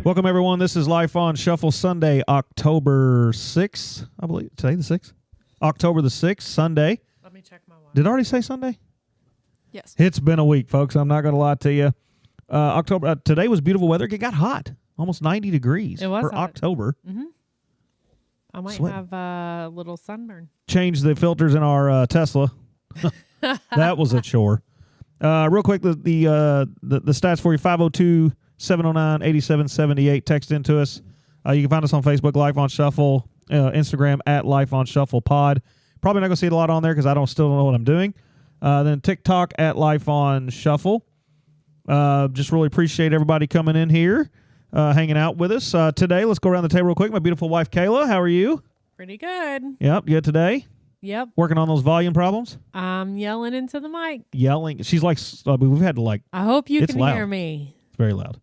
Welcome, everyone. This is Life on Shuffle Sunday, October 6th. I believe today the 6th. October the 6th, Sunday. Let me check my watch. Did I already say Sunday? Yes. It's been a week, folks. I'm not going to lie to you. Today was beautiful weather. It got hot, almost 90 degrees It was for hot. October. Mm-hmm. I might Sweating. have a little sunburn. Changed the filters in our Tesla. That was a chore. Real quick, the stats for you: 502-709-8778. Text into us. You can find us on Facebook, Life on Shuffle, Instagram at Life on Shuffle Pod. Probably not going to see it a lot on there because I still don't know what I'm doing. Then TikTok at Life on Shuffle. Just really appreciate everybody coming in here, hanging out with us. Today, let's go around the table real quick. My beautiful wife, Kayla, how are you? Pretty good. Yep, good today. Yep. Working on those volume problems? I'm yelling into the mic. Yelling. She's like, we've had to like, I hope you It's can loud. hear me. it's very loud.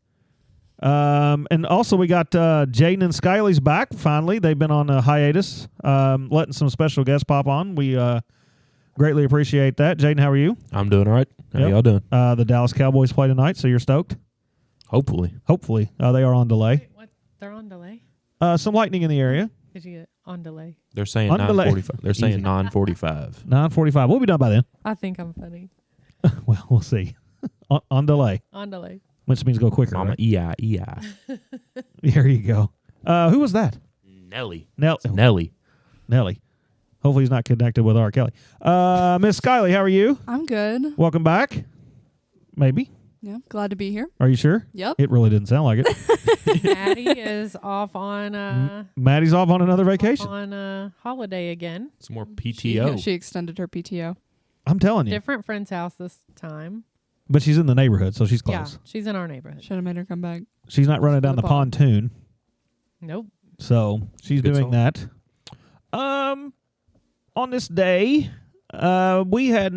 And also we got Jaden and Skyley's back, finally. They've been on a hiatus, letting some special guests pop on. We greatly appreciate that. Jaden, how are you? I'm doing all right. How Yep. y'all doing? The Dallas Cowboys play tonight, so you're stoked? Hopefully. Hopefully. They are on delay. Wait, what? They're on delay? Some lightning in the area. Did you get on delay? They're saying On delay. 9:45. They're saying Easy. 9:45. 9:45. We'll be done by then. I think I'm funny. Well, we'll see. on delay, On delay. which means go quicker. Mama Right? E-I. There you go. Who was that? Nelly. Nelly. Hopefully he's not connected with R. Kelly. Miss Skyley, how are you? I'm good. Welcome back. Maybe. Yeah, glad to be here. Are you sure? Yep. It really didn't sound like it. Maddie is off on Maddie's off on another vacation. holiday again. Some more She PTO. extended her PTO. I'm telling you. Different friend's house this time. But she's in the neighborhood, so she's close. Yeah, she's in our neighborhood. Should have made her come back. She's not running down the The pond. pontoon, Nope. so she's Good doing song. that. On this day, we had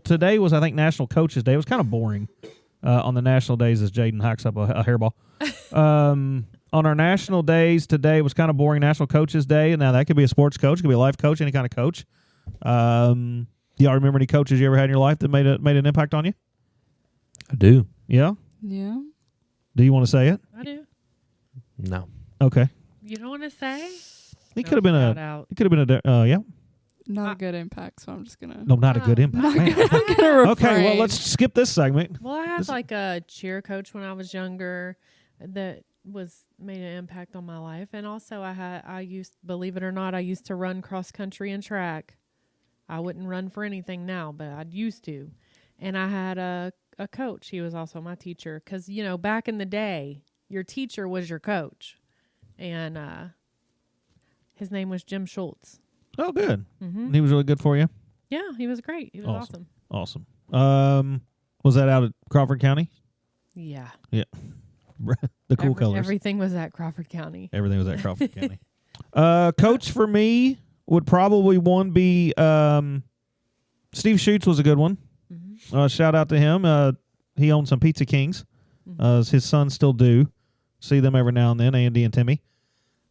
today was, I think, National Coaches Day. It was kind of boring on the national days as Jaden hacks up a hairball. On our national days, today was kind of boring. National Coaches Day. Now, that could be a sports coach, it could be a life coach, any kind of coach. Do y'all remember any coaches you ever had in your life that made an impact on you? I do. Yeah? Yeah. Do you want to say it? I do. No. Okay. You don't want to say? It could have been shout a. out. It could have been yeah. Not a good impact, so I'm just going to. No, not a good impact. Not Man. good. I'm gonna Okay, well, refrain. let's skip this segment. Well, I had This- like a cheer coach when I was younger that made an impact on my life, and also I used, believe it or not, I used to run cross country and track. I wouldn't run for anything now, but I'd used to, and I had a coach. He was also my teacher because back in the day, your teacher was your coach, and his name was Jim Schultz. Oh, good. Mm-hmm. He was really good for you. Yeah, he was great. He was awesome. Awesome. Was that out at Crawford County? Yeah, The cool colors. Everything was at Crawford County. Everything was at Crawford County. Coach for me would probably one be Steve Schutz was a good one. Mm-hmm. Shout out to him. He owned some Pizza Kings. Mm-hmm. His sons still do. See them every now and then, Andy and Timmy.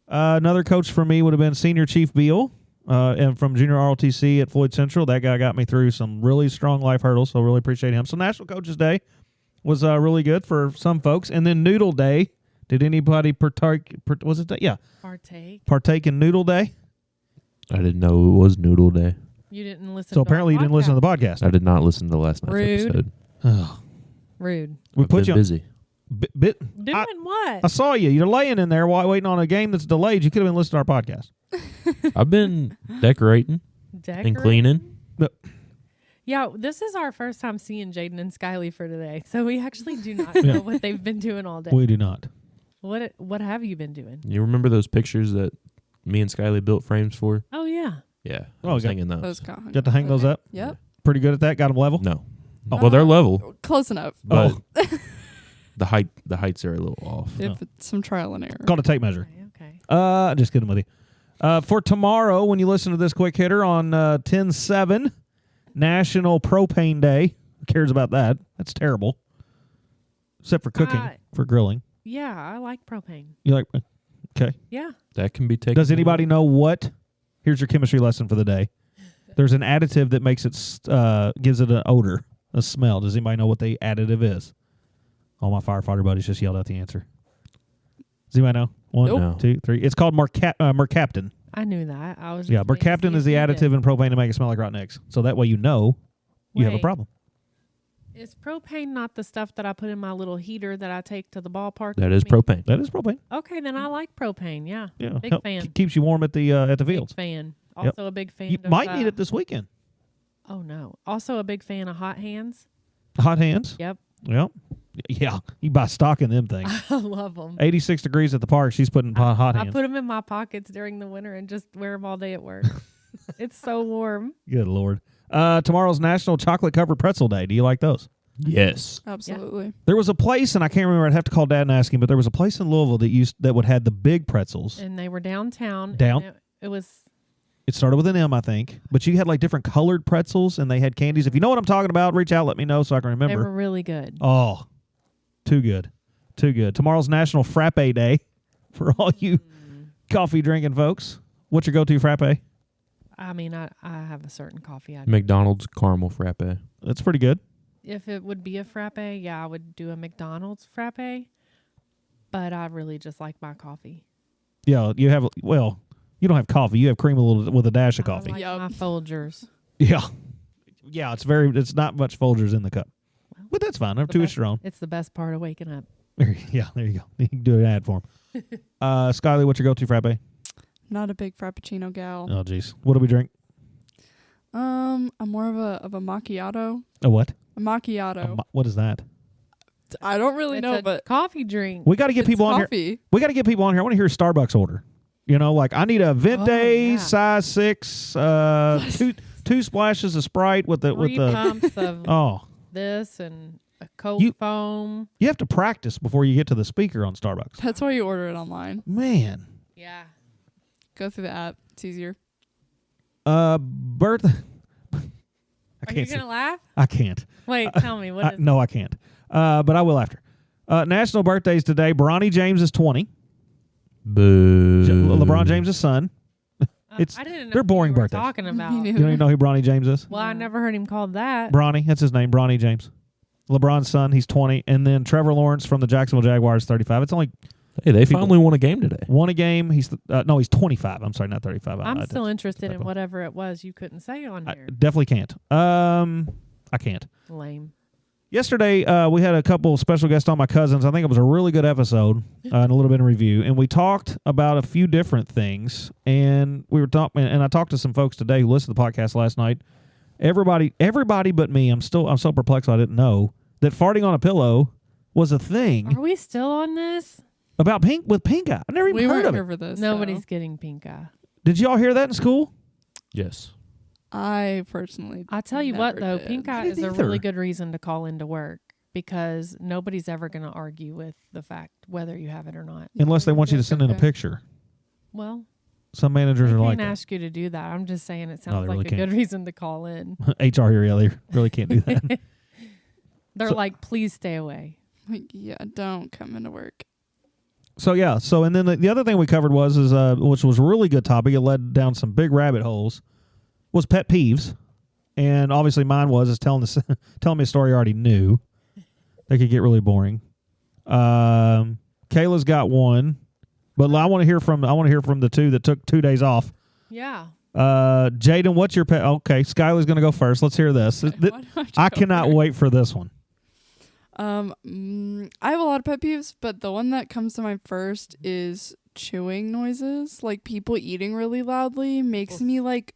Another coach for me would have been Senior Chief Beal, and from Junior ROTC at Floyd Central. That guy got me through some really strong life hurdles, so really appreciate him. So National Coaches Day was really good for some folks. And then Noodle Day. Did anybody was it that? Yeah. Partake in Noodle Day? I didn't know it was Noodle Day. You didn't listen. So to apparently you didn't listen to the podcast. I did not listen to last night's Rude. episode. Rude. We I've put been you busy. Doing What? I saw you. You're laying in there waiting on a game that's delayed. You could have been listening to our podcast. I've been decorating and cleaning. Yeah, this is our first time seeing Jaden and Skyley for today, so we actually do not know what they've been doing all day. We do not. What have you been doing? You remember those pictures that me and Skyley built frames for? Oh yeah. Yeah. Oh, I was okay. hanging those. Those got Got to hang those up? Yep. Pretty good at that? Got them level? No. Oh. Well, they're level, Close enough. but the heights are a little off. If it's some trial and error. Called a tape measure. Okay. Just kidding with you. For tomorrow, when you listen to this quick hitter on 10/7, National Propane Day. Who cares about that? That's terrible. Except for cooking, for grilling. Yeah, I like propane. You like? Okay. Yeah. That can be taken. Does anybody know what? Here's your chemistry lesson for the day. There's an additive that makes it gives it an odor, a smell. Does anybody know what the additive is? All my firefighter buddies just yelled out the answer. Does anybody know? One, Nope. 2, 3. It's called Mercaptan. I knew that. I was Yeah, just waiting to Mercaptan see is the if you additive did. in propane to make it smell like rotten eggs. So that way you know you have a Wait. problem. Is propane not the stuff that I put in my little heater that I take to the ballpark? That with is me? propane. That is propane. Okay, then I like propane. Yeah, Yeah, Big fan. Keeps you warm at the big fields. fan. Yep. Also a big fan. You of, might need it this weekend. Oh no! Also a big fan of hot hands. Hot hands. Yep, Yep. Yeah, you buy stock in them things. I love them. 86 degrees at the park. She's putting hot I hands. put them in my pockets during the winter and just wear them all day at work. It's so warm. Good Lord. Tomorrow's National Chocolate Covered Pretzel Day. Do you like those? Yes. Absolutely. There was a place, and I can't remember. I'd have to call Dad and ask him, but there was a place in Louisville that would have the big pretzels. And they were downtown. Down? and It was. It started with an M, I think, but you had like different colored pretzels, and they had candies. If you know what I'm talking about, reach out, let me know so I can They remember. were really good. Oh, too good. Too good. Tomorrow's National Frappe Day for all you coffee drinking folks. What's your go-to frappe? I mean, I have a certain coffee. McDonald's caramel frappe. That's pretty good. If it would be a frappe, yeah, I would do a McDonald's frappe. But I really just like my coffee. Yeah, you have, well, you don't have coffee. You have cream with a dash of coffee. I like Yup. my Folgers. Yeah. Yeah, it's not much Folgers in the cup. But that's fine. To each their own. It's the best part of waking up. Yeah, there you go. You can do an ad for him. Skyly, what's your go-to frappe? Not a big frappuccino gal. Oh, jeez. What do we drink? I'm more of a macchiato. A what? A macchiato. What is that? I don't really It's know, a but coffee drink. We got to get it's people on here. coffee. We got to get people on here. I want to hear a Starbucks order. You know, like I need a Venti yeah. size 6, two splashes of Sprite with the 3 pumps of Oh, this and a Coke foam. you have to practice before you get to the speaker on Starbucks. That's why you order it online. Man, Yeah. Go through the app. It's easier. birth. I Are you can't. going to laugh? I can't. Wait, tell me. What is No, I can't. But I will after. National birthdays today. Bronny James is 20. Boo. LeBron James' son. It's I didn't know they're who boring you were birthdays. talking about. Me You neither. don't even know who Bronny James is? Well, I never heard him called that. Bronny, that's his name, Bronny James. LeBron's son, he's 20. And then Trevor Lawrence from the Jacksonville Jaguars, 35. It's only Hey, they People- finally won a game today. won a game. He's 25. I'm sorry, not 35. I'm still interested in typo. whatever it was you couldn't say on I here. definitely can't. I can't. Lame. Yesterday, we had a couple special guests on, my cousins. I think it was a really good episode and a little bit of review. And we talked about a few different things. And we were talking, and I talked to some folks today who listened to the podcast last night. Everybody but me. I'm so perplexed I didn't know that farting on a pillow was a thing Are we still on this? about pink eye. I never even We heard weren't of here it. for this. Nobody's so getting pink eye. Did y'all hear that in school? Yes. I personally. I'll tell you what, never though, did. pink eye didn't is a either. really good reason to call into work because nobody's ever going to argue with the fact whether you have it or not. Unless they want you to send in a Okay. picture. Well, Some managers I are can't like that. ask you to do that. I'm just saying it sounds they like really a can't. good reason to call in. HR here, yeah, they really can't do that. They're So- like, please stay away. Like, yeah, don't come into work. So yeah, and then the other thing we covered was which was a really good topic. It led down some big rabbit holes. Was pet peeves, and obviously mine is telling me a story I already knew. That could get really boring. Kayla's got one, but I want to hear from the two that took 2 days off. Yeah. Jaden, what's your pet? Okay, Skylar's going to go first. Let's hear this. Why do I have to I go cannot first? wait for this one. I have a lot of pet peeves, but the one that comes to mind first is chewing noises. Like people eating really loudly makes me like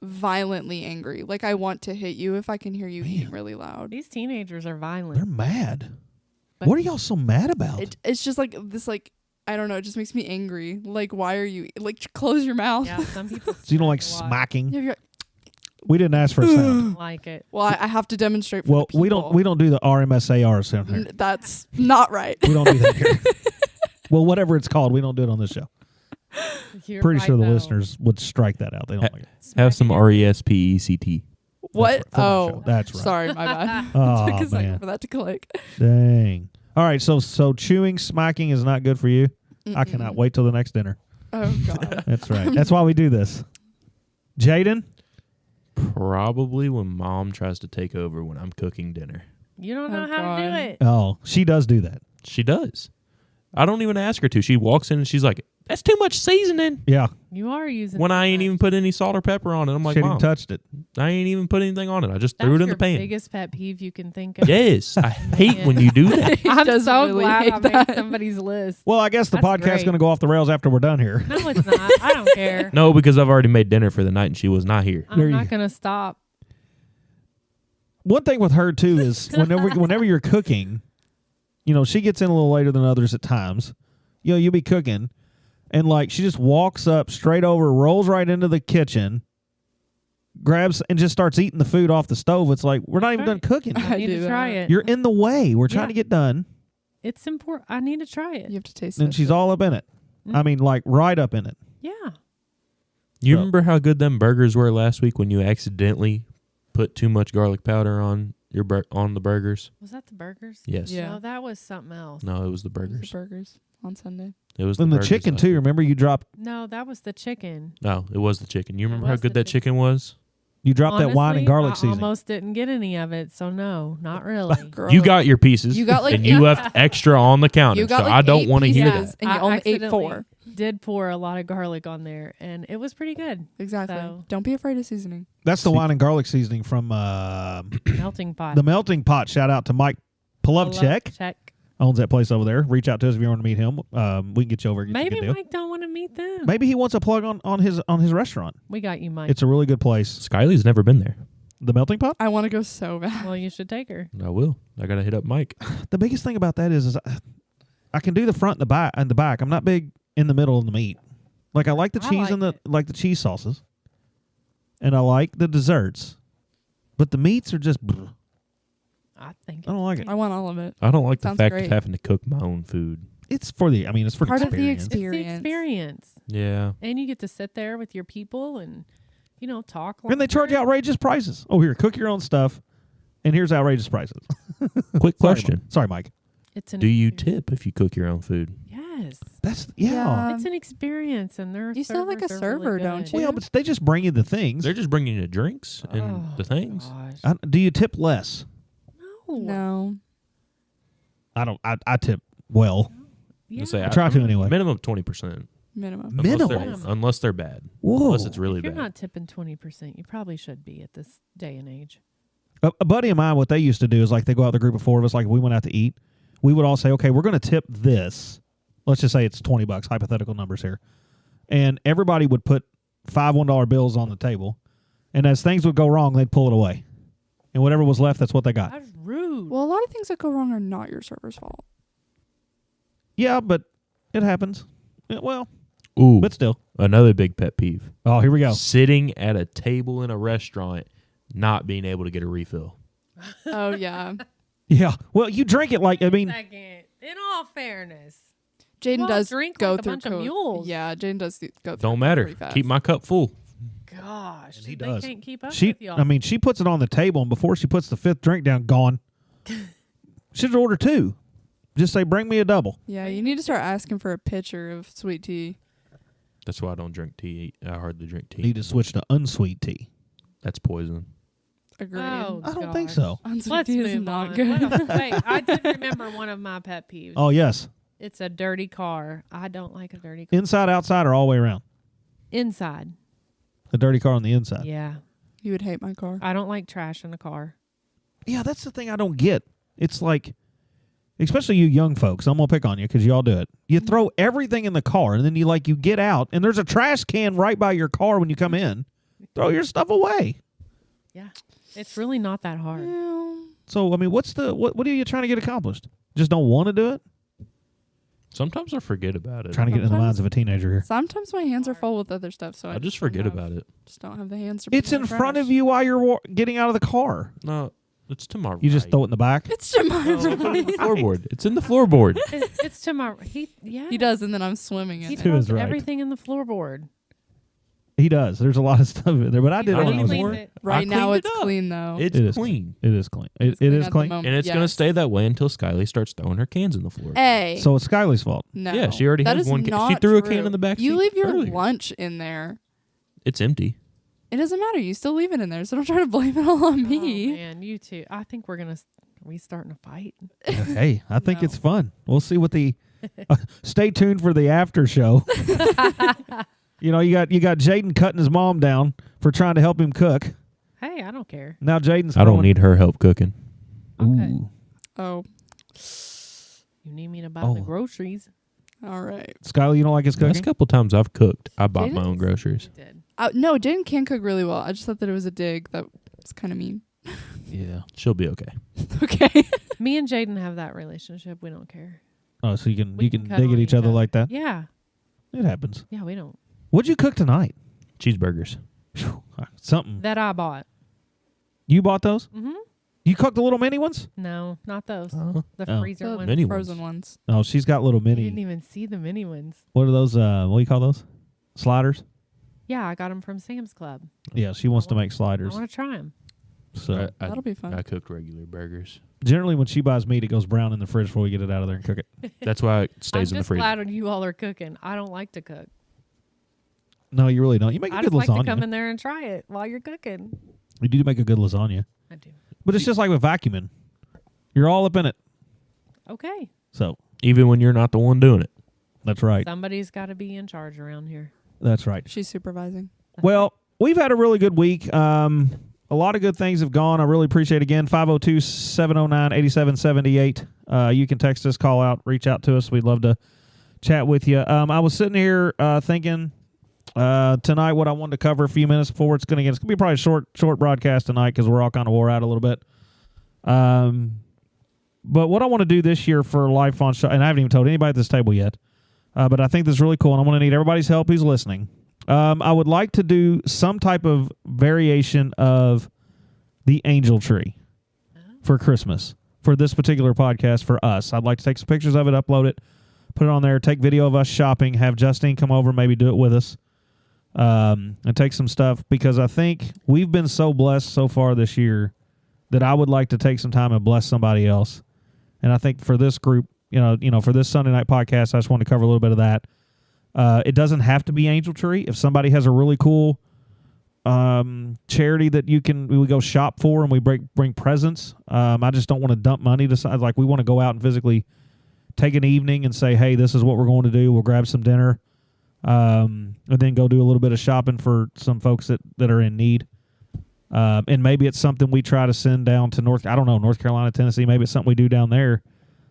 violently angry. Like I want to hit you if I can hear you eating really loud. These teenagers are They're violent. mad. But- What are y'all so mad about? It's just like this. Like I don't know. It just makes me angry. Like why are you like close your mouth? Yeah, some people So you don't like smack a lot. smacking? Yeah, you're- We didn't ask for a sound. Like it. Well, I have to demonstrate. For Well, the we people. don't do the RMSAR sound here. That's not right. We don't do that here. Well, whatever it's called, we don't do it on this show. You're Pretty right, sure the though. listeners would strike that out. They don't like it. Have some Smacking RESPECT. What? From our Oh, show. That's right. sorry, my bad. Oh, Took a second man. for that to click. Dang. All right, so chewing, smacking is not good for you. I cannot wait till the next dinner. Oh god. That's right. That's why we do this. Jaden? Probably when mom tries to take over when I'm cooking dinner. You don't know Oh, how to do God. it. Oh, she does do that. She does. I don't even ask her to. She walks in and she's like, "That's too much seasoning." Yeah. You are using When too I ain't much. even put any salt or pepper on it. I'm like, She hadn't Mom, even touched it. I ain't even put anything on it. I just That's threw it in your the pan. biggest pet peeve you can think of. Yes, I hate when you do that. I'm does so really glad hate I that. made somebody's list. Well, I guess the That's podcast's great. going to go off the rails after we're done here. No, it's not. I don't care. No, because I've already made dinner for the night and she was not here. There I'm you not going to stop. One thing with her too is whenever you're cooking, she gets in a little later than others at times. You'll be cooking, and like she just walks up straight over, rolls right into the kitchen, grabs and just starts eating the food off the stove. It's like we're not even done cooking. I I need do to try that. it. You're in the way. We're trying Yeah. to get done, It's important. I need to try it. You have to taste and it. she's all up in it. I mean, like right up in it. Yeah. You So- remember how good them burgers were last week when you accidentally put too much garlic powder on your on the burgers? Was that the burgers? Yes. Yeah. No, that was something else. No, it was the It was burgers. the burgers on Sunday. It was And the burgers chicken last too. week. Remember you dropped No, that was the chicken. No, it was the chicken. You remember how was good the that chicken was? that wine and Honestly, garlic I seasoning. almost didn't get any of it, so no, not really. Girl, You got your pieces. You got, like, and you left extra on the counter. You got so like I don't 8 want to hear pieces, that. and you I only ate accidentally 4. Did pour a lot of garlic on there, and it was pretty good. Exactly. So- Don't be afraid of seasoning. That's the See- wine and garlic seasoning from Melting pot. the Melting Pot. Shout out to Mike Polovchek. Check. Owns that place over there. Reach out to us if you want to meet him. We can get you over. Get you a Maybe good deal. Mike don't want to meet them. Maybe he wants a plug on his restaurant. We got you, Mike. It's a really good place. Skyly's never been there. The Melting Pot. I want to go so bad. well, you should take her. I will. I gotta hit up Mike. The biggest thing about that is I can do the front and the back. I'm not big in the middle of the meat. Like I like the I cheese like and the it. cheese sauces, and I like the desserts, but the meats are just. I think I don't like it. I want all of it. I don't like the Sounds fact great. of having to cook my own food. It's for the. I mean, it's for Part the of the experience. it's the Experience. experience, Yeah. and you get to sit there with your people and talk. And they charge you longer. outrageous prices. Oh, here, cook your own stuff, and here's outrageous prices. Quick question. Sorry, Mike. It's an Do you experience. tip if you cook your own food? Yes, That's Yeah. it's an experience, and they're You still have, like, a server, don't you? Well, but they just bring you the things. They're just bringing you the drinks and Oh, the things. Gosh. Do you tip less? No. No. I don't. I tip well. Yeah. Say, I try to anyway. Minimum 20%. Minimum. Minimum? Unless they're bad. Whoa. Unless it's really If you're bad. not tipping 20%, you probably should be at this day and age. A buddy of mine, what they used to do is like they go out with a group of 4 of us. Like if we went out to eat, we would all say, okay, we're going to tip this. Let's just say it's $20. Hypothetical numbers here, and everybody would put 5 $1 bills on the table, and as things would go wrong, they'd pull it away, and whatever was left, that's what they got. That's rude. Well, a lot of things that go wrong are not your server's fault. Yeah, but it happens. Yeah, well, Ooh, but still. another big pet peeve. Oh, here we go. Sitting at a table in a restaurant, not being able to get a refill. Oh, yeah. Yeah. Well, you drink it like, I mean, Second, in all fairness, Jaden Well, does drink go like a through bunch of code. mules. Yeah, Jaden does go through Don't code matter. pretty fast. Keep my cup full. gosh, he they does. can't keep up she, with y'all. I mean, she puts it on the table, and before she puts the 5th drink down, gone. She'd order 2. Just say, bring me a double. Yeah, you need to start asking for a pitcher of sweet tea. That's why I don't drink tea. I hardly drink tea. Need to switch to unsweet tea. That's poison. Agreed. Oh, I don't think gosh. so. Unsweet Let's tea move is not on. good. Wait, I did remember one of my pet peeves. Oh, yes. It's a dirty car. I don't like a dirty car. Inside, outside, or all the way around? Inside. A dirty car on the inside. Yeah. You would hate my car. I don't like trash in a car. Yeah, that's the thing I don't get. It's like, especially you young folks, I'm going to pick on you because you all do it. You throw everything in the car, and then you get out, and there's a trash can right by your car when you come in. Throw your stuff away. Yeah. It's really not that hard. Yeah. So, I mean, what are you trying to get accomplished? Just don't want to do it? Sometimes I forget about it. Trying to get in the Sometimes- minds of a teenager here. Sometimes my hands are full with other stuff, so I just forget about it. Just don't have the hands to. It's pick in up the front trash. of you while you're getting out of the car. No, it's to my You just right. throw it in the back. It's to my No, I put it in right. the floorboard. It's in the floorboard. It's to my yeah. He does, and then I'm swimming He in To it. his throws right. everything in the floorboard. He does. There's a lot of stuff in there, but I did I it when didn't I was clean young. it. Right I now, cleaned it's it up. clean though. It's It is clean. It is clean. It It's clean is at the clean. moment. And it's going to Yes. stay that way until Skyly starts throwing her cans in the floor. Hey. So it's Skyly's fault. no. Yeah, she already That has is one can. not She threw a true. can in the back You seat leave your earlier. lunch in there. It's empty. It doesn't matter. You still leave it in there, so don't try to blame it all on Oh, me. man, you two. I think we're gonna Are we starting a fight? Hey, I think No. it's fun. We'll see what the. Stay tuned for the after show. You got Jaden cutting his mom down for trying to help him cook. Hey, I don't care. Now Jaden's. I don't need her help cooking. Okay. Ooh. Oh, You need me to buy Oh. the groceries. all right. Skylar, you don't like his Last cooking? couple times I've cooked, I bought my Didn't? own groceries. I did. No, Jaden can cook really well. I just thought that it was a dig. That was kind of mean. Yeah. She'll be okay. Okay. Me and Jaden have that relationship. We don't care. Oh, so you can We you can can cut dig on at each each other other. like that? Yeah. It happens. Yeah, we don't. What'd you cook tonight? Cheeseburgers. Phew, something. That I bought. You bought those? Mm-hmm. You cooked the little mini ones? No, not those. Uh, The Oh. freezer The ones. mini frozen ones. No, she's got little You didn't mini. even see the mini ones. What are those? What do you call those? Sliders? Yeah, I got them from Sam's Club. Yeah, she wants to make I sliders. want to try them. So That'll be fun. I cooked regular burgers. generally, when she buys meat, it goes brown in the fridge before we get it out of there and cook it. That's why it stays I'm in the just freezer. glad when you all are cooking. I don't like to cook. No, you really don't. You make a I good just like to come lasagna. in there and try it while you're cooking. You do make a good lasagna, I do. but it's just like with vacuuming. You're all up in it. Okay. So Even when you're not the one doing it. that's right. Somebody's got to be in charge around here. That's right. She's supervising. Well, we've had a really good week. A lot of good things have gone. I really appreciate it. Again, 502-709-8778. You can text us, call out, reach out to us. We'd love to chat with you. I was sitting here thinking tonight what I wanted to cover a few minutes before it's going to be probably a short broadcast tonight because we're all kind of wore out a little bit. But what I want to do this year for Life on Show, and I haven't even told anybody at this table yet, but I think this is really cool, and I'm going to need everybody's help who's listening. I would like to do some type of variation of the angel tree for Christmas for this particular podcast for us. I'd like to take some pictures of it, upload it, put it on there, take video of us shopping, have Justine come over, maybe do it with us, and take some stuff because I think we've been so blessed so far this year that I would like to take some time and bless somebody else. And I think for this group, for this Sunday night podcast, I just want to cover a little bit of that. It doesn't have to be Angel Tree. If somebody has a really cool charity that we go shop for and we bring presents, I just don't want to dump money to like we want to go out and physically take an evening and say, hey, this is what we're going to do. We'll grab some dinner and then go do a little bit of shopping for some folks that are in need. And maybe it's something we try to send down to North Carolina, Tennessee. Maybe it's something we do down there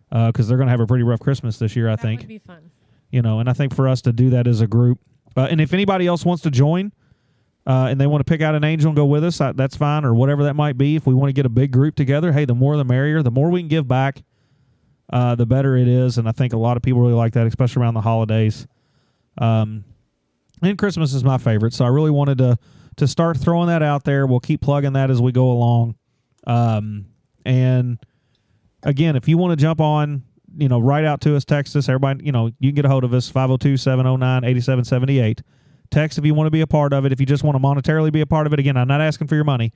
because they're going to have a pretty rough Christmas this year, I think. That would be fun. And I think for us to do that as a group, and if anybody else wants to join and they want to pick out an angel and go with us, that's fine, or whatever that might be. If we want to get a big group together, hey, the more the merrier. The more we can give back, the better it is. And I think a lot of people really like that, especially around the holidays. And Christmas is my favorite, so I really wanted to start throwing that out there. We'll keep plugging that as we go along. And again, if you want to jump on, write out to us, text us. Everybody, you can get a hold of us, 502-709-8778. Text if you want to be a part of it. If you just want to monetarily be a part of it, again, I'm not asking for your money.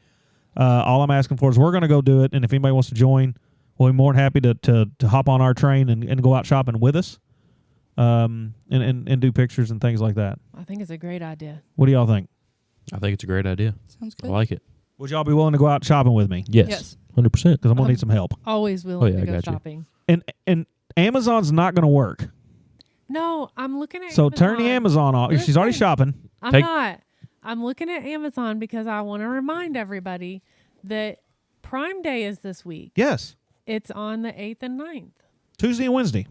All I'm asking for is we're going to go do it, and if anybody wants to join, we'll be more than happy to hop on our train and go out shopping with us and do pictures and things like that. I think it's a great idea. What do y'all think? I think it's a great idea. Sounds I good. like it. Would y'all be willing to go out shopping with me? Yes. 100%. Because I'm going to need some help. Always willing yeah, to I go got you. shopping. And Amazon's not going to work. No, I'm looking at So turn the Amazon off. She's already shopping. I'm Take- not. I'm looking at Amazon because I want to remind everybody that Prime Day is this week. Yes. It's on the 8th and 9th. Tuesday and Wednesday.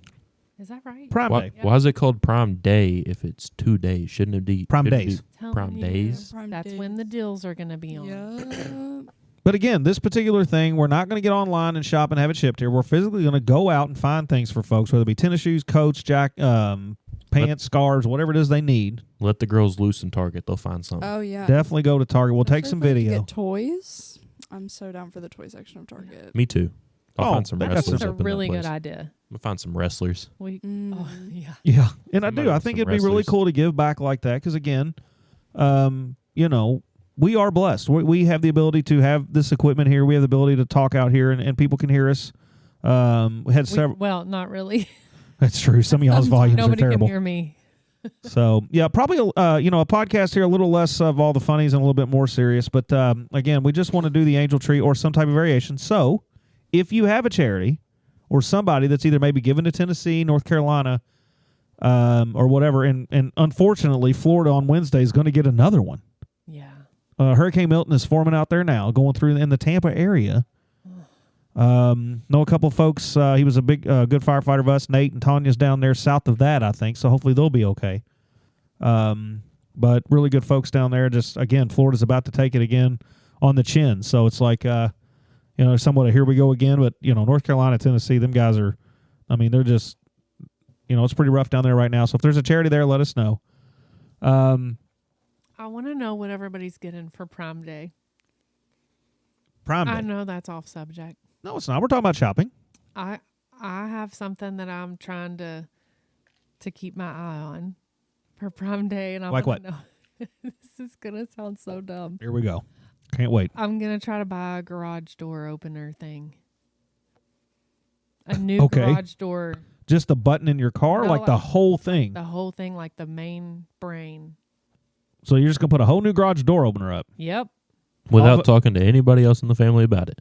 Is that right? Prime Why, Day. why is it called Prime Day if it's 2 days? Shouldn't it be Prime shouldn't it days. be Telling Prime you, days? Prime That's days. when the deals are going to be on. Yeah. But again, this particular thing, we're not going to get online and shop and have it shipped here. We're physically going to go out and find things for folks, whether it be tennis shoes, coats, pants, scarves, whatever it is they need. Let the girls loose in Target. They'll find something. Oh yeah. Definitely go to Target. We'll take Especially some if I could video. Get toys. I'm so down for the toy section of Target. Me too. I'll Oh, find some they got wrestlers That's a up in really that good place. idea. I'll find some wrestlers. We, Mm. oh, yeah. Yeah, and I Somebody do. I with think some it'd be really wrestlers. cool to give back like that because, again, we are blessed. We have the ability to have this equipment here. We have the ability to talk out here, and people can hear us. We had several. Well, not really. That's true. Some of y'all's volumes Nobody are terrible. can hear me. So yeah, probably a podcast here, a little less of all the funnies and a little bit more serious. But again, we just want to do the angel tree or some type of variation. So if you have a charity or somebody that's either maybe given to Tennessee, North Carolina, or whatever, and unfortunately, Florida on Wednesday is going to get another one. Yeah. Hurricane Milton is forming out there now, going through in the Tampa area. Know a couple folks. He was a big, good firefighter of us. Nate and Tanya's down there south of that, I think. So hopefully they'll be okay. But really good folks down there. Just again, Florida's about to take it again on the chin. So it's like, somewhat a here we go again. But North Carolina, Tennessee, them guys are. I mean, they're just. It's pretty rough down there right now. So if there's a charity there, let us know. I want to know what everybody's getting for Prime Day. Prime Day. I know that's off subject. No, it's not. We're talking about shopping. I have something that I'm trying to keep my eye on for Prime Day, and I Like want to know. This is gonna sound so dumb. Here we go. Can't wait. I'm gonna try to buy a garage door opener thing. A new Okay. garage door. Just the button in your car, No, like the whole thing. The whole thing, like the main brain. So you're just gonna put a whole new garage door opener up. Yep. Without talking to anybody else in the family about it.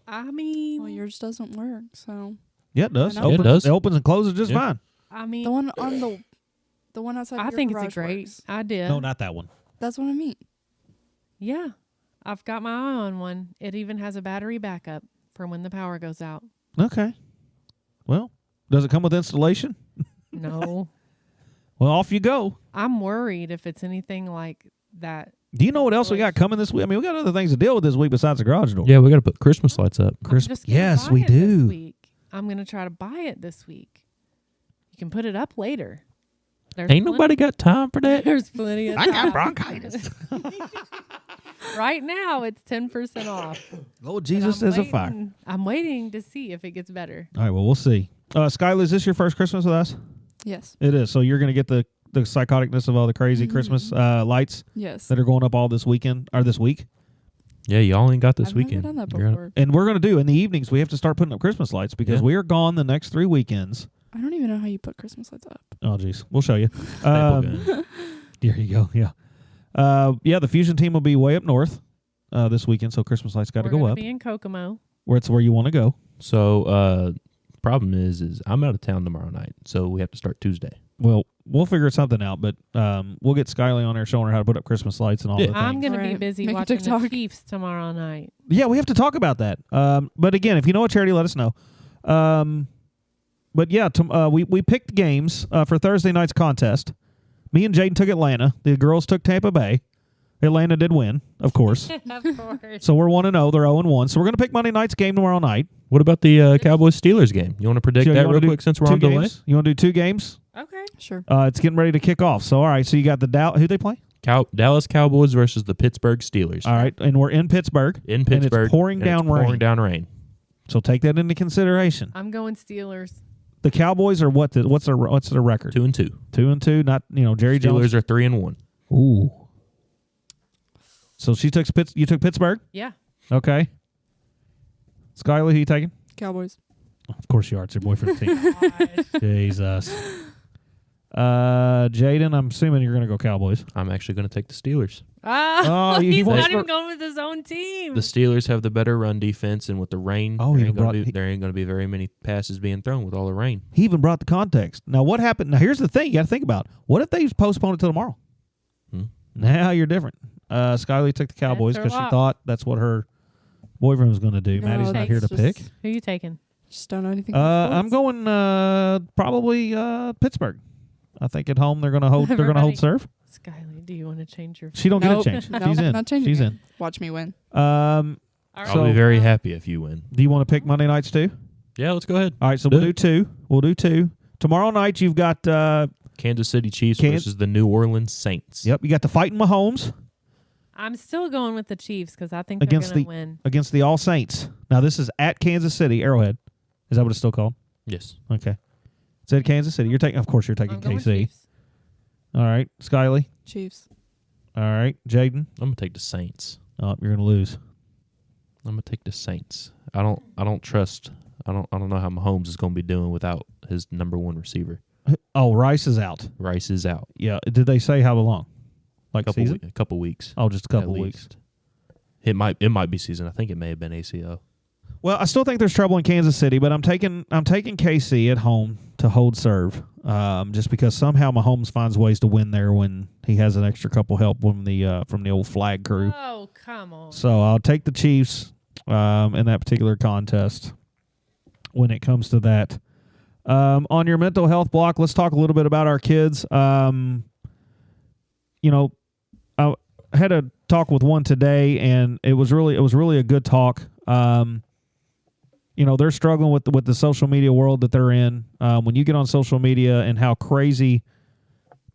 I mean, Well, yours doesn't work, so Yeah, it does. I know. It does. It opens and closes just Yeah. fine. I mean, the one on the one outside. I of your think it's a garage great works. idea. No, not that one. That's what I mean. Yeah, I've got my eye on one. It even has a battery backup for when the power goes out. Okay. Well, does it come with installation? No, Well, off you go. I'm worried if it's anything like that. Do you know what else we got coming this week? I mean, we got other things to deal with this week besides the garage door. Yeah, we got to put Christmas lights up. I'm just gonna Yes, buy we it this do. week. I'm going to try to buy it this week. You can put it up later. There's Ain't nobody got time for that. There's plenty of I time. got bronchitis. Right now, it's 10% off. Lord And Jesus I'm is a fire. waiting- I'm waiting to see if it gets better. All right, well, we'll see. Skylar, is this your first Christmas with us? Yes. It is. So you're going to get the psychoticness of all the crazy Christmas lights Yes. that are going up all this weekend, or this week. Yeah, y'all ain't got this I've weekend. never done that You're- before. And we're going to do, in the evenings, we have to start putting up Christmas lights because Yeah. we are gone the next 3 weekends. I don't even know how you put Christmas lights up. Oh, geez. We'll show you. Staple gun. There you go. Yeah. The Fusion team will be way up north this weekend, so Christmas lights got to We're go gonna up. be in Kokomo. Where it's where you want to go. So, problem is I'm out of town tomorrow night, so we have to start Tuesday. Well, we'll figure something out, but we'll get Skyly on there showing her how to put up Christmas lights and all Yeah. the things. I'm going to be Right. busy Make a watching the TikTok. Chiefs tomorrow night. Yeah, we have to talk about that. But again, if you know a charity, let us know. But yeah, we picked games for Thursday night's contest. Me and Jaden took Atlanta. The girls took Tampa Bay. Atlanta did win, of course. Of course. So we're 1-0. They're 0-1. So we're going to pick Monday night's game tomorrow night. What about the Cowboys-Steelers game? You want to predict So you that wanna real do quick since we're two on delay? games? You want to do 2 games? Okay. Sure. It's getting ready to kick off. So, all right. So you got the who they play? Dallas Cowboys versus the Pittsburgh Steelers. All right. And we're in Pittsburgh. In Pittsburgh. And it's pouring and down it's rain. pouring down rain. So take that into consideration. I'm going Steelers. The Cowboys are what's their record? 2-2. 2-2. Not Jerry Jones. Steelers are 3-1. Ooh. So you took Pittsburgh. Yeah. Okay. Skyly, who you taking? Cowboys. Of course you are. It's your boyfriend's team. Jesus. Jaden, I'm assuming you're going to go Cowboys. I'm actually going to take the Steelers. Oh, he He's wants not even to- going with his own team. The Steelers have the better run defense, and with the rain, Oh, there he ain't brought- going to be very many passes being thrown with all the rain. He even brought the context. Now, what happened? Now, here's the thing you got to think about. What if they postpone it till tomorrow? Now you're different. Skyly took the Cowboys her because she lock. thought that's what her boyfriend was going to do. No, Maddie's not here to that's pick. just- Who you taking? Just don't know anything. about I'm sports. going probably Pittsburgh. I think at home they're going to hold. They're going to hold Everybody- serve. Skyly, do you want to change your? She don't Nope. get a change. Nope, She's in. Not changing She's it. in. Watch me win. All right. I'll be very happy if you win. Do you want to pick Monday nights too? Yeah, let's go ahead. All right, so Do we'll it. do 2. We'll do 2. Tomorrow night you've got Kansas City Chiefs Can- versus the New Orleans Saints. you got the Fighting Mahomes I'm still going with the Chiefs because I think Against they're going to win. against the All Saints. Now this is at Kansas City, Arrowhead. Is that what it's still called? Yes. Okay. It's at Kansas City. Of course you're taking I'm going KC. Chiefs. All right, Skyly. Chiefs. All right, Jaden. I'm going to take the Saints. Oh, you're going to lose. I'm going to take the Saints. I don't trust. I don't know how Mahomes is going to be doing without his number one receiver. Oh, Rice is out. Rice is out. Yeah. Did they say how long? Like season? A couple weeks. Oh, just a couple at weeks. least. It might be season. I think it may have been ACO. Well, I still think there's trouble in Kansas City, but I'm taking KC at home to hold serve, just because somehow Mahomes finds ways to win there when he has an extra couple help from the old flag crew. Oh, come on. So I'll take the Chiefs in that particular contest when it comes to that. On your mental health block, let's talk a little bit about our kids. I had a talk with one today, and it was really a good talk. They're struggling with the social media world that they're in. When you get on social media and how crazy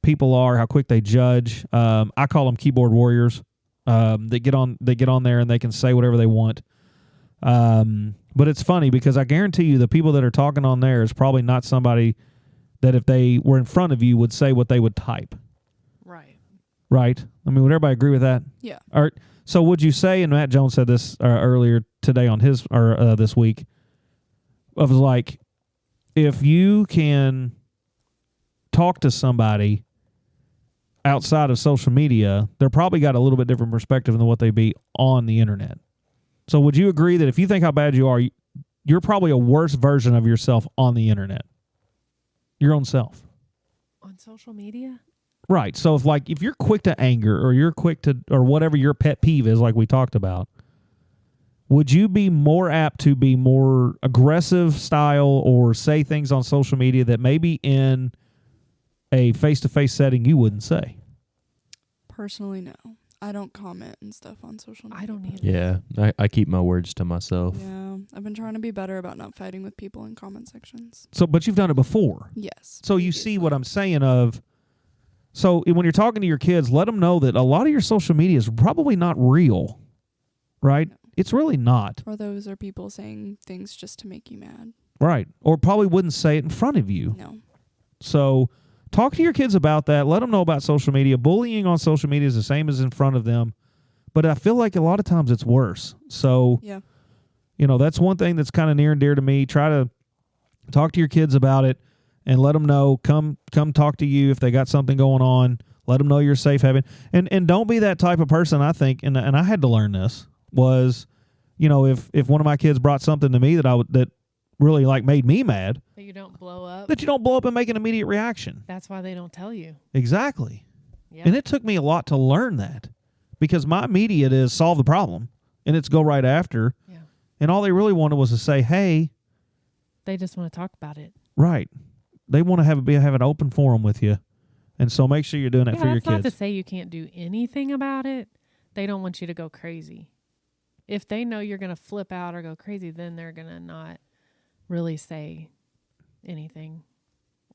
people are, how quick they judge. I call them keyboard warriors. They get on there and they can say whatever they want. But it's funny because I guarantee you the people that are talking on there is probably not somebody that if they were in front of you would say what they would type. Right? I mean, would everybody agree with that? Yeah. So would you say, and Matt Jones said this earlier today on his this week, of like, if you can talk to somebody outside of social media, they're probably got a little bit different perspective than what they be on the internet. So would you agree that if you think how bad you are, you're probably a worse version of yourself on the internet? Your own self. On social media? Right. So if you're quick to anger or you're quick to, or whatever your pet peeve is, like we talked about, would you be more apt to be more aggressive style or say things on social media that maybe in a face-to-face setting you wouldn't say? Personally, no. I don't comment and stuff on social media. I don't either. Yeah, I keep my words to myself. Yeah, I've been trying to be better about not fighting with people in comment sections. So, but you've done it before. Yes. So you see what I'm saying of, so when you're talking to your kids, let them know that a lot of your social media is probably not real, right? No. It's really not. Or those are people saying things just to make you mad. Right. Or probably wouldn't say it in front of you. No. So talk to your kids about that. Let them know about social media. Bullying on social media is the same as in front of them, but I feel like a lot of times it's worse. So, Yeah. That's one thing that's kind of near and dear to me. Try to talk to your kids about it and let them know, come talk to you if they got something going on. Let them know you're safe having, and don't be that type of person, I think, and I had to learn this, was, if one of my kids brought something to me that really like made me mad, That you don't blow up. that you don't blow up and make an immediate reaction. That's why they don't tell you. Exactly. Yep. And it took me a lot to learn that, because my immediate is solve the problem and it's go right after. Yeah. And all they really wanted was to say, hey, They just want to talk about it. right. They want to have an open forum with you. And so make sure you're doing that for your That's not to kids. say you can't do anything about it. They don't want you to go crazy. If they know you're going to flip out or go crazy, then they're going to not really say anything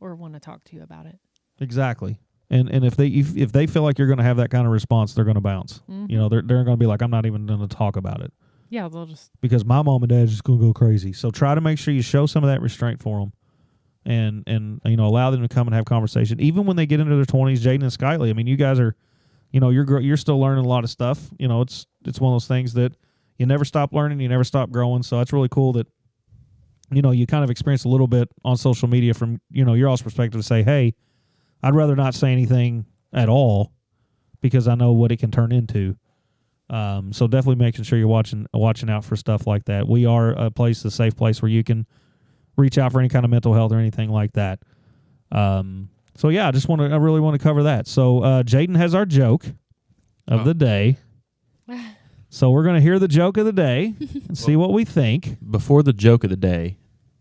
or want to talk to you about it. Exactly. And if they feel like you're going to have that kind of response, they're going to bounce. Mm-hmm. They're going to be like, I'm not even going to talk about it. Yeah, they'll just. Because my mom and dad is just going to go crazy. So try to make sure you show some of that restraint for them, and allow them to come and have conversation, even when they get into their 20s. Jaden and Skyly, I mean, you guys are, you're still learning a lot of stuff. It's one of those things that you never stop learning, you never stop growing. So it's really cool that you kind of experience a little bit on social media from your all's perspective to say, hey, I'd rather not say anything at all because I know what it can turn into. So definitely making sure you're watching out for stuff like that. We are a safe place where you can reach out for any kind of mental health or anything like that. So yeah, I really want to cover that. So Jaden has our joke of the day. So we're going to hear the joke of the day and see what we think. Before the joke of the day,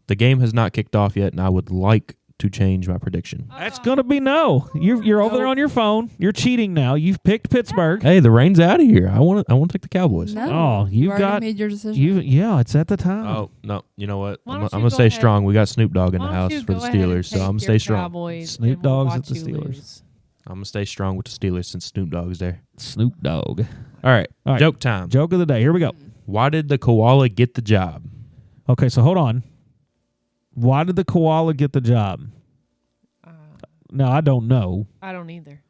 the game has not kicked off yet, and I would like to change my prediction. That's going to be no. You're over there on your phone. You're cheating now. You've picked Pittsburgh. Hey, the rain's out of here. I want to take the Cowboys. No. Oh, you already made your decision. Yeah, it's at the time. Oh, no. You know what? Why I'm don't going you to go stay ahead- strong. We got Snoop Dogg in the Why don't house you for the go ahead and Steelers, so take I'm going to your stay strong. Cowboys Snoop and we'll Dogg's at watch the you Steelers. lose. I'm going to stay strong with the Steelers since Snoop Dogg's there. Snoop Dogg. All right. All right. Joke time. Joke of the day. Here we go. Why did the koala get the job? Okay, so hold on. Why did the koala get the job? No, I don't know. I don't either.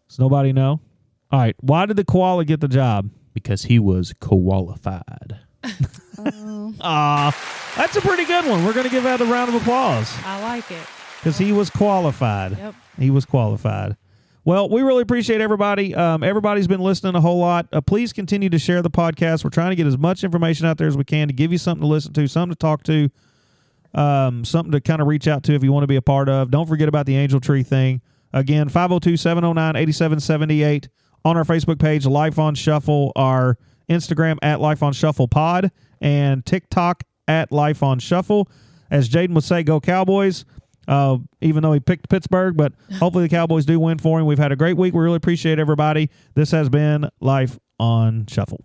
Does nobody know? All right. Why did the koala get the job? Because he was qualified. That's a pretty good one. We're going to give that a round of applause I like it. because he was qualified. Yep. He was qualified. Well, we really appreciate everybody. Everybody's been listening a whole lot. Please continue to share the podcast. We're trying to get as much information out there as we can to give you something to listen to, something to talk to, something to kind of reach out to if you want to be a part of. Don't forget about the Angel Tree thing. Again, 502-709-8778 on our Facebook page, Life on Shuffle, our Instagram at Life on Shuffle Pod, and TikTok at Life on Shuffle. As Jaden would say, go Cowboys. Even though he picked Pittsburgh, but hopefully the Cowboys do win for him. We've had a great week. We really appreciate everybody. This has been Life on Shuffle.